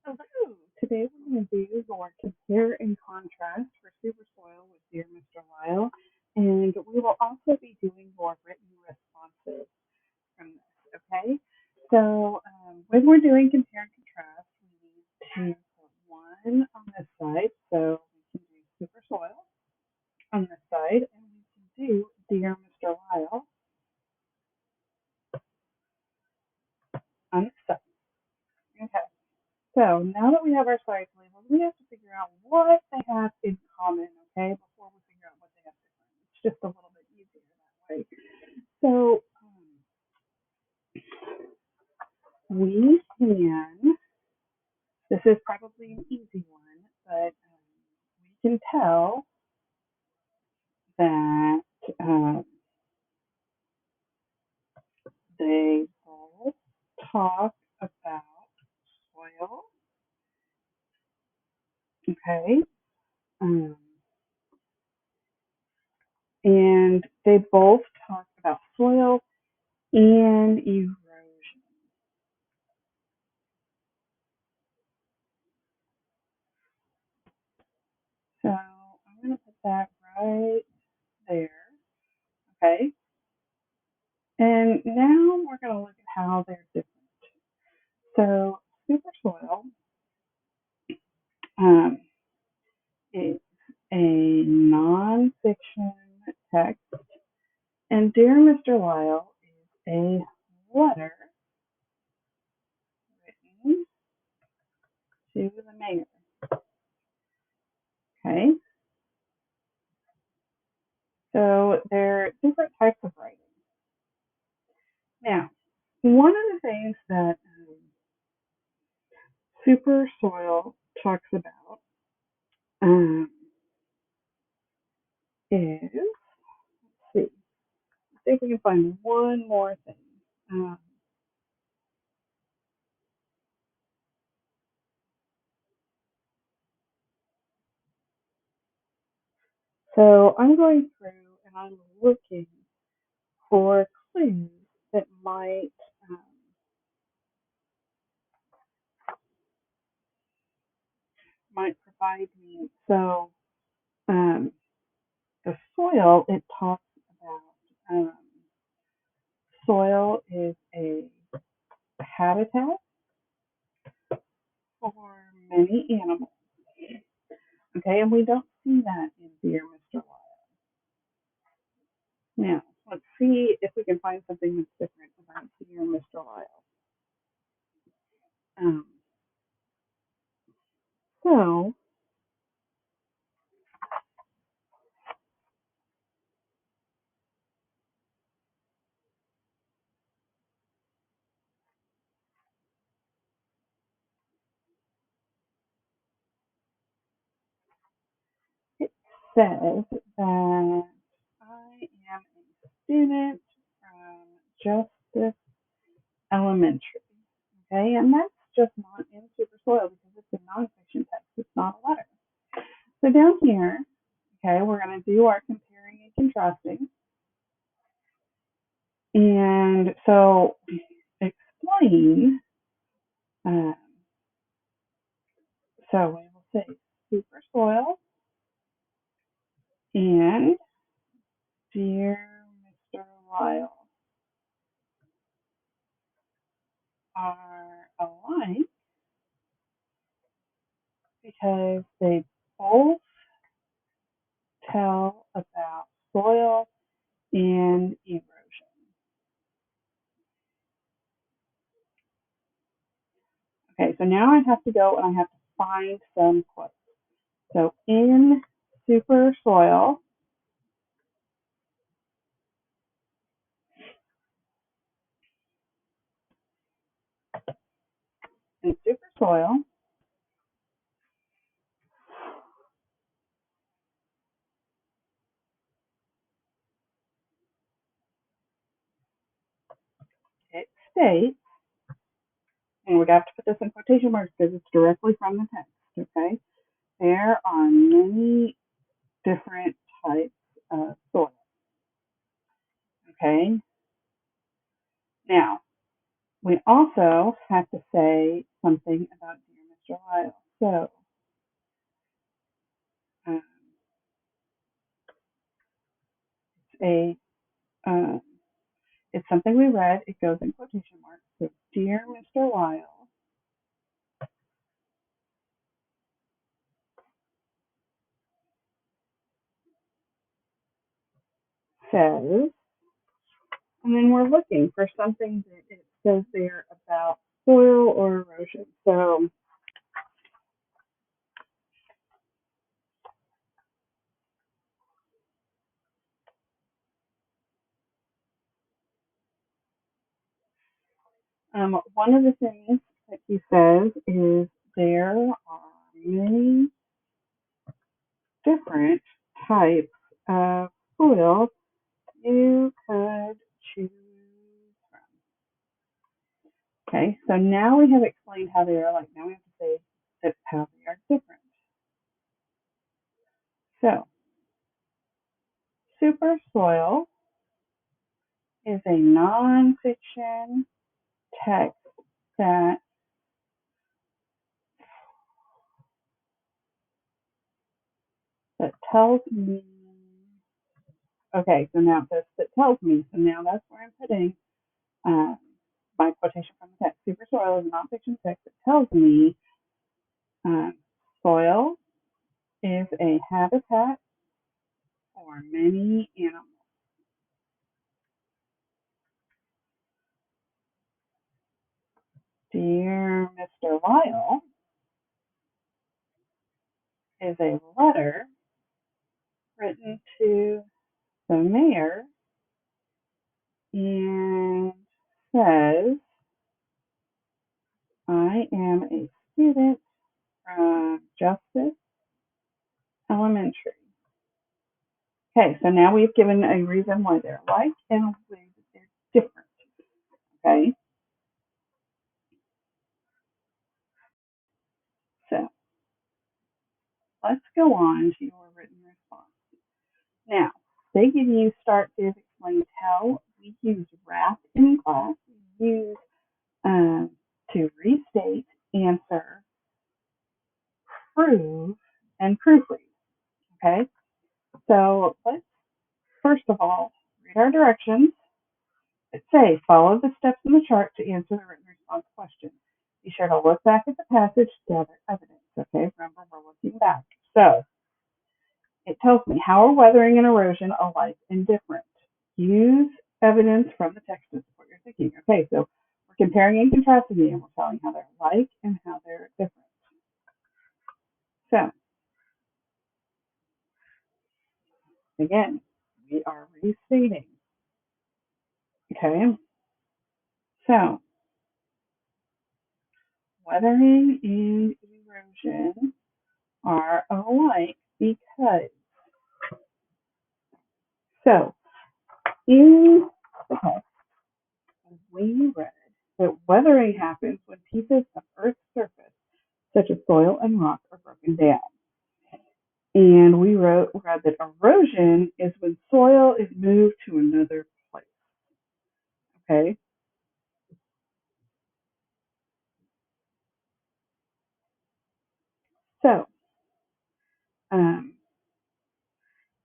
Hello. Today we're going to do your compare and contrast for super soil with Dear Mr. Lyle, and we will also be doing your written responses from this. Okay. So when we're doing compare and contrast, we need to put one on this side, so we can do super soil on this side, and we can do Dear Mr. Lyle on this side. Okay. So now that we have our sides labeled, we have to figure out what they have in common, okay, before we figure out what they have different. It's just a little bit easier that way. So we can, this is probably an easy one, but we can tell that they both talk about soil, okay, um, and they both talk about soil and erosion. So I'm going to put that right there. Okay. And now we're going to look at how they're different. So super soil um, is a nonfiction text, and Dear Mr. Lyle is a letter written to the mayor. Okay. So they're different types of writing. Now, one of the things that super soil talks about um, is, let's see if we can find one more thing. Um, so I'm going through and I'm looking for clues that um, might provide me. So um, the soil it talks about soil is a habitat for many animals. Okay, and we don't see that in Dear Mr. Lyle. Now, let's see if we can find something that's different about Dear Mr. Lyle. Um, so it says that I am a student from Justice Elementary. Okay, and that's just not in Super Soil because it's a nonfiction text. It's not a letter. So down here, okay, we're going to do our comparing and contrasting. And so explain, um, so we will say Super Soil and Dear Mr. Lyle are alike because they both tell about soil and erosion. Okay, so now I have to go and I have to find some quotes. So in super soil, in super soil, it states, and we have to put this in quotation marks because it's directly from the text, okay? There are many different types of soil, okay? Now, we also have to say something about Dear Mr. Lyle. So, um, a um, it's something we read. It goes in quotation marks. So, dear Mr. Lyle says, and then we're looking for something that it says there about soil or erosion. So, one of the things that he says is there are many different types of soil you could choose from. Okay, so now we have explained how they are like. Now we have to say that how they are different. So, super soil is a nonfiction text that tells me. Okay, so now this that tells me. So now that's where I'm putting um, my quotation from the text. Super soil is a nonfiction text that tells me um, soil is a habitat for many animals. Dear Mr. Lyle is a letter written to the mayor and says, I am a student from Justice Elementary. Okay, so now we've given a reason why they're alike and a way that they're different. Okay, so let's go on to your written response. Now, they give you start to explain how we use wrap in class. We use to restate, answer, prove, and proofread. Okay, so let's first of all read our directions. It says follow the steps in the chart to answer the written response question. Be sure to look back at the passage to gather evidence. Okay, remember we're looking back. So it tells me how are weathering and erosion alike and different. Use evidence from the text to support your thinking. Okay, so we're comparing and contrasting them. We're telling how they're alike and how they're different. So again, we are restating. Okay, so weathering and erosion are alike because so in the text we read that weathering happens when pieces of Earth's surface, such as soil and rock, are broken down. And we read that erosion is when soil is moved to another place. Okay, so um,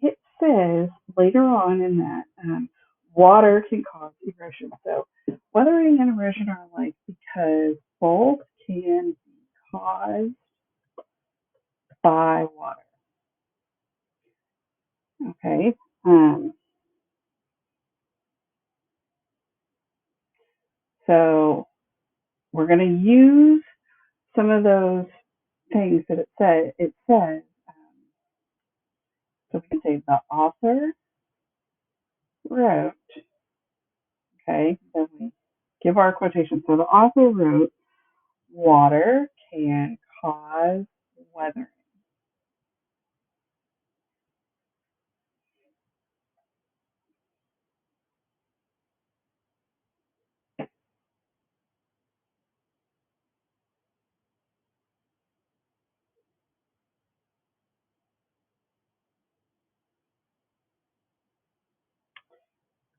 it says later on in that water can cause erosion. So weathering and erosion are alike because both can be caused by water. Okay, so we're going to use some of those things that it says. It says so we can say the author wrote. Okay, then we give our quotation. So the author wrote, water can cause weathering.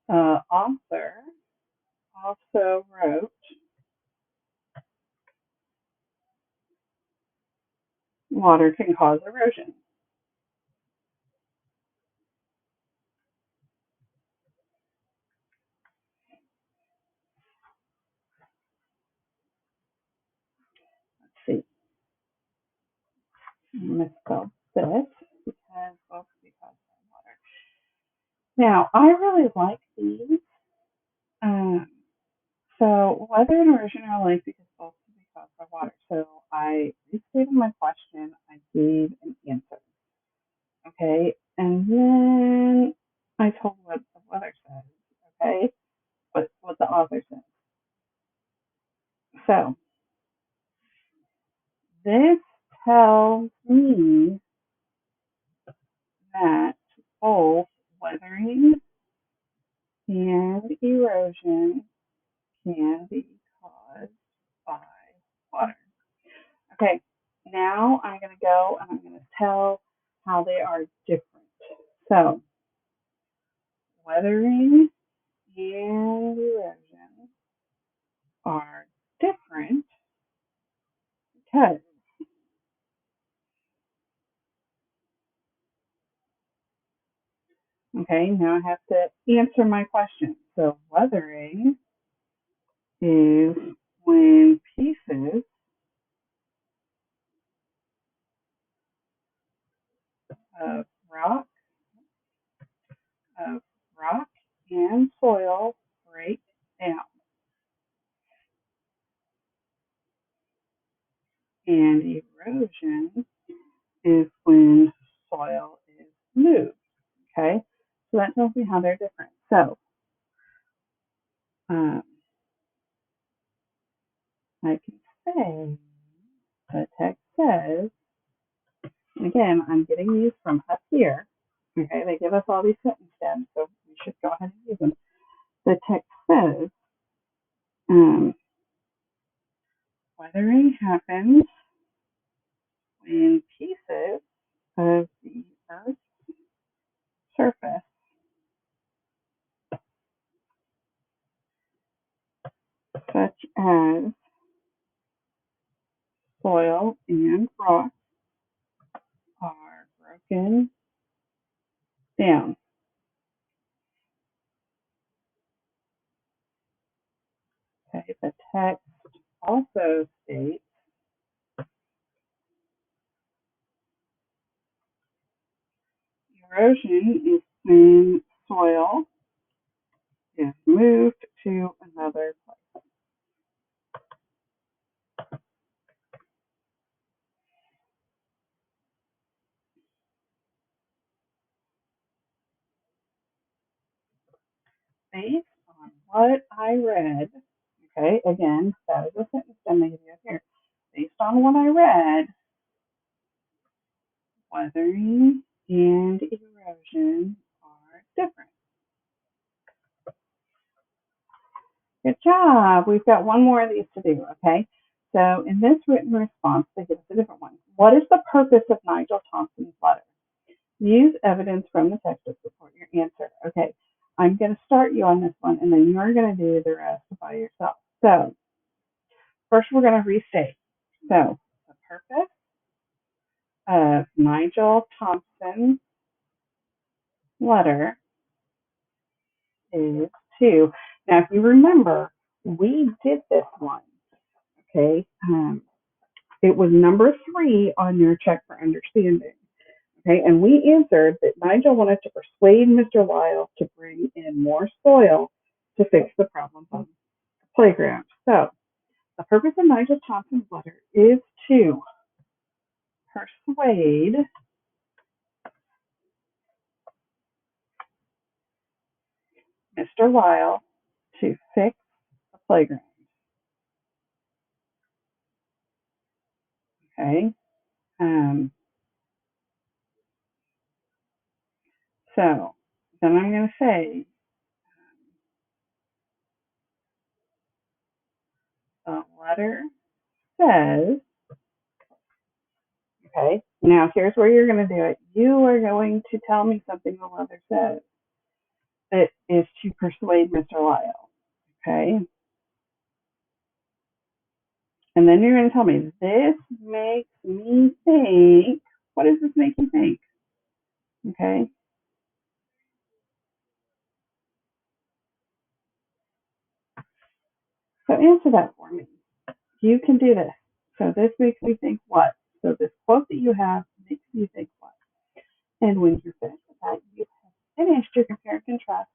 Author also wrote, water can cause erosion. Let's see. Misspelled this because both can be caused by water. Now, I really like these. Um, so, weather and erosion are alike because both can be caused by water. So, I restated my question. I gave an answer. Okay, and then I told what the weather says. Okay, what the author says. So, this tells me that both weathering and erosion can be caused by water. Okay, now I'm going to go and I'm going to tell how they are different. So, weathering and erosion are different because, okay, now I have to answer my question. So, weathering is when pieces of rock, of rock and soil break down. And erosion is when soil is moved. Okay, so that tells me how they're different. So um, I can say the text says, and again, I'm getting these from up here. Okay, they give us all these sentence stems, so we should go ahead and use them. The text says, um, weathering happens when pieces of the Earth's surface, such as soil and rock, are broken down. Okay, the text also states erosion is when soil is moved to another place. Based on what I read, okay, again, that is a sentence I'm going to give here. Based on what I read, weathering and erosion are different. Good job. We've got one more of these to do, okay? So in this written response, they give us a different one. What is the purpose of Nigel Thompson's letter? Use evidence from the text to support your answer. Okay, I'm going to start you on this one, and then you're going to do the rest by yourself. So first, we're going to restate. So the purpose of Nigel Thompson's letter is to. Now, if you remember, we did this one. Okay, it was number 3 on your check for understanding. Okay, and we answered that Nigel wanted to persuade Mr. Lyle to bring in more soil to fix the problems on the playground. So, the purpose of Nigel Thompson's letter is to persuade Mr. Lyle to fix the playground. Okay, um, so then I'm going to say the letter says, okay, now here's where you're going to do it. You are going to tell me something the letter says. It is to persuade Mr. Lyle. Okay. And then you're going to tell me, this makes me think. What does this make you think? Okay. So answer that for me. You can do this. So this makes me think what? So this quote that you have makes you think what? And when you're finished with that, you have finished your compare and contrast